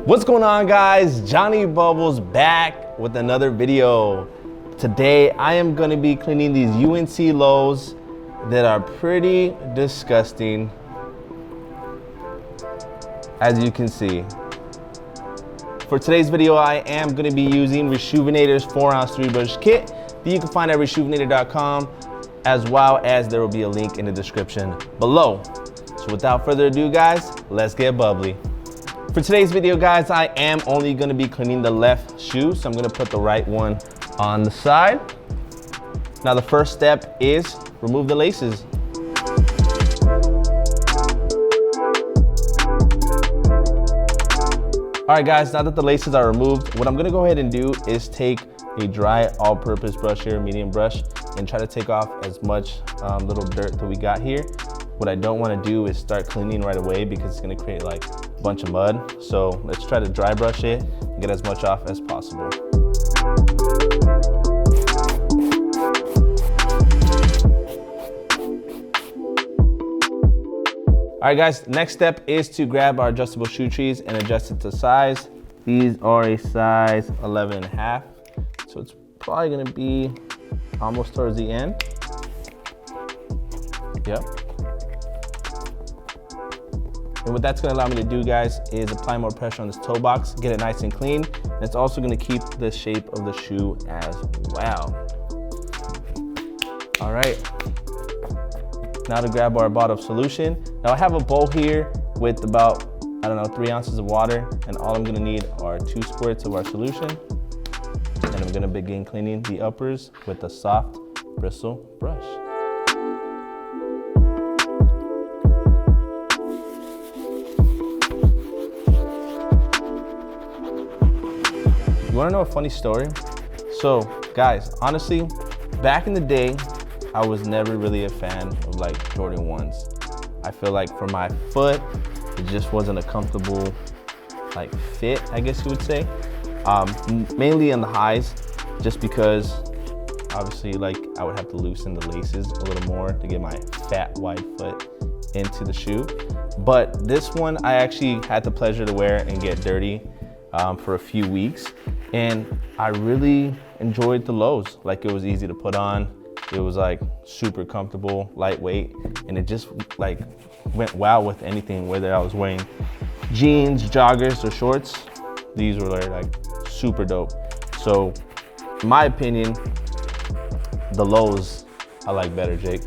What's going on, guys? Johnny Bubbles back with another video. Today I am going to be cleaning these UNC lows that are pretty disgusting, as you can see. For today's video, I am going to be using Reshoevn8r's 4-ounce 3-brush kit that you can find at Reshoevn8r.com, as well as there will be a link in the description below. So without further ado, guys, let's get bubbly. For today's video, guys, I am only going to be cleaning the left shoe, so I'm going to put the right one on the side. Now the first step is remove the laces. All right, guys, now that the laces are removed, what I'm gonna go ahead and do is take a dry all-purpose brush here, medium brush, and try to take off as much little dirt that we got here. What I don't wanna do is start cleaning right away because it's gonna create like a bunch of mud. So let's try to dry brush it and get as much off as possible. All right, guys, next step is to grab our adjustable shoe trees and adjust it to size. These are a size 11.5, so it's probably gonna be almost towards the end. Yep. And what that's gonna allow me to do, guys, is apply more pressure on this toe box, get it nice and clean. And it's also gonna keep the shape of the shoe as well. All right. Now to grab our bottle of solution. Now I have a bowl here with about, 3 ounces of water, and all I'm gonna need are 2 squirts of our solution. And I'm gonna begin cleaning the uppers with a soft bristle brush. You wanna know a funny story? So guys, honestly, back in the day, I was never really a fan of like Jordan 1s. I feel like for my foot, it just wasn't a comfortable like fit, I guess you would say. Mainly in the highs, just because obviously like I would have to loosen the laces a little more to get my fat wide foot into the shoe. But this one I actually had the pleasure to wear and get dirty for a few weeks. And I really enjoyed the lows. Like it was easy to put on. It was like super comfortable, lightweight, and it just like went wow with anything, whether I was wearing jeans, joggers, or shorts. These were like super dope. So in my opinion, the lows I like better, Jake,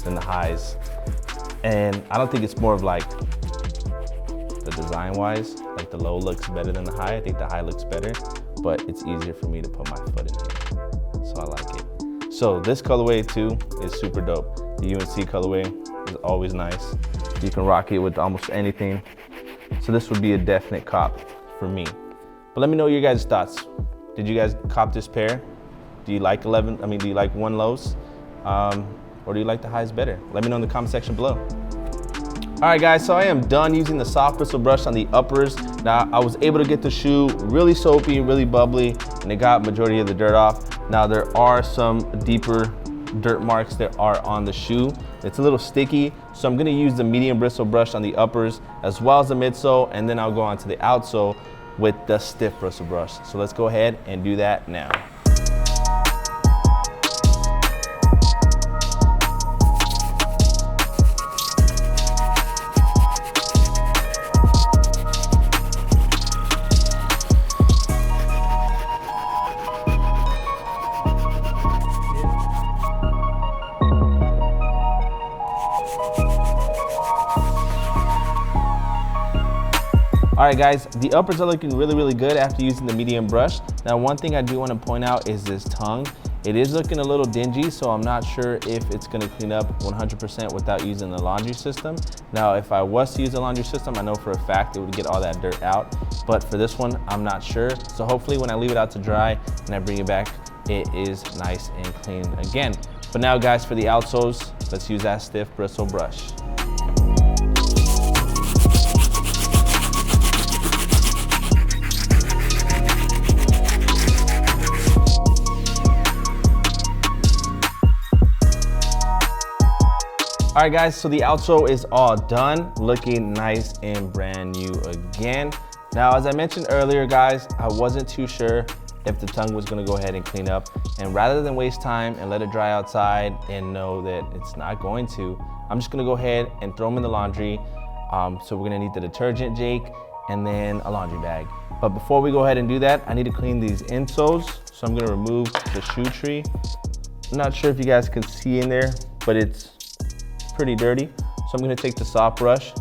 than the highs. And I don't think it's more of like the design wise, like the low looks better than the high. I think the high looks better, but it's easier for me to put my foot in here. So I like it. So this colorway too is super dope. The UNC colorway is always nice. You can rock it with almost anything. So this would be a definite cop for me. But let me know your guys' thoughts. Did you guys cop this pair? Do you like do you like 1 lows? Or do you like the highs better? Let me know in the comment section below. All right, guys, so I am done using the soft bristle brush on the uppers. Now, I was able to get the shoe really soapy, really bubbly, and it got majority of the dirt off. Now, there are some deeper dirt marks that are on the shoe. It's a little sticky, so I'm gonna use the medium bristle brush on the uppers as well as the midsole, and then I'll go on to the outsole with the stiff bristle brush. So let's go ahead and do that now. All right, guys, the uppers are looking really, really good after using the medium brush. Now, one thing I do want to point out is this tongue. It is looking a little dingy, so I'm not sure if it's going to clean up 100% without using the laundry system. Now, if I was to use the laundry system, I know for a fact it would get all that dirt out. But for this one, I'm not sure. So hopefully when I leave it out to dry and I bring it back, it is nice and clean again. But now, guys, for the outsoles, let's use that stiff bristle brush. All right, guys, so the outsole is all done, looking nice and brand new again. Now, as I mentioned earlier, guys, I wasn't too sure if the tongue was gonna go ahead and clean up. And rather than waste time and let it dry outside and know that it's not going to, I'm just gonna go ahead and throw them in the laundry. So we're gonna need the detergent, Jake, and then a laundry bag. But before we go ahead and do that, I need to clean these insoles. So I'm gonna remove the shoe tree. I'm not sure if you guys can see in there, but it's pretty dirty. So I'm gonna take the soft brush,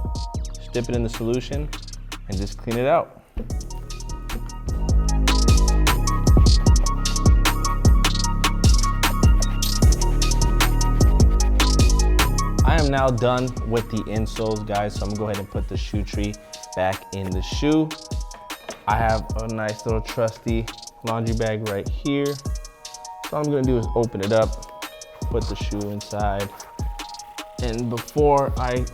dip it in the solution, and just clean it out. I am now done with the insoles, guys, so I'm gonna go ahead and put the shoe tree back in the shoe. I have a nice little trusty laundry bag right here. So all I'm gonna do is open it up, put the shoe inside, and before I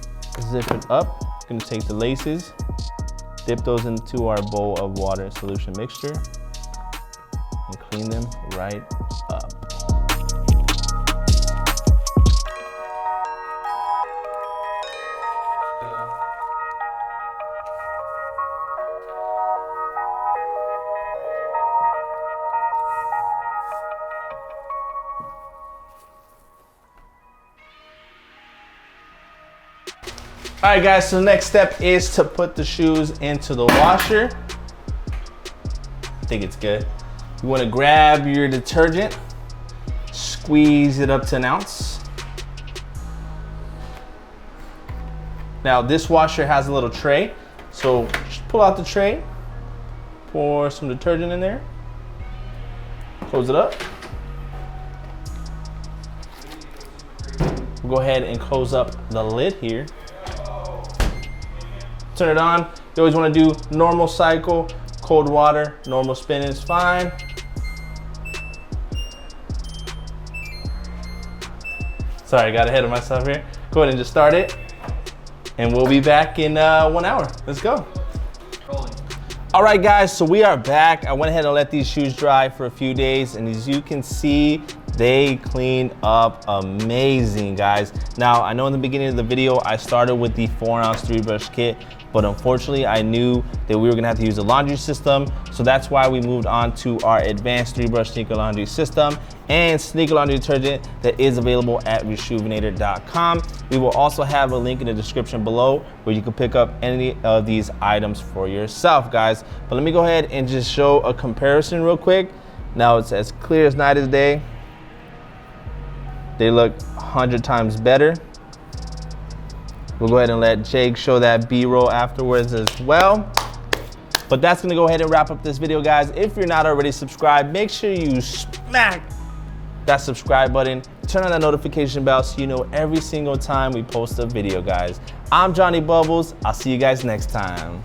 zip it up, I'm gonna take the laces, dip those into our bowl of water and solution mixture, and clean them right up. All right, guys, so the next step is to put the shoes into the washer. I think it's good. You wanna grab your detergent, squeeze it up to an ounce. Now, this washer has a little tray, so just pull out the tray, pour some detergent in there, close it up. We'll go ahead and close up the lid here. Turn it on. You always want to do normal cycle, cold water, normal spin is fine. Sorry, I got ahead of myself here. Go ahead and just start it. And we'll be back in 1 hour. Let's go. All right, guys, so we are back. I went ahead and let these shoes dry for a few days, and as you can see, they cleaned up amazing, guys. Now, I know in the beginning of the video, I started with the 4-ounce 3-brush kit, but unfortunately, I knew that we were gonna have to use a laundry system, so that's why we moved on to our advanced 3-brush sneaker laundry system and sneaker laundry detergent that is available at Reshoevn8r.com. We will also have a link in the description below where you can pick up any of these items for yourself, guys. But let me go ahead and just show a comparison real quick. Now, it's as clear as night as day. They look 100 times better. We'll go ahead and let Jake show that B-roll afterwards as well. But that's gonna go ahead and wrap up this video, guys. If you're not already subscribed, make sure you smack that subscribe button, turn on that notification bell so you know every single time we post a video, guys. I'm Johnny Bubbles. I'll see you guys next time.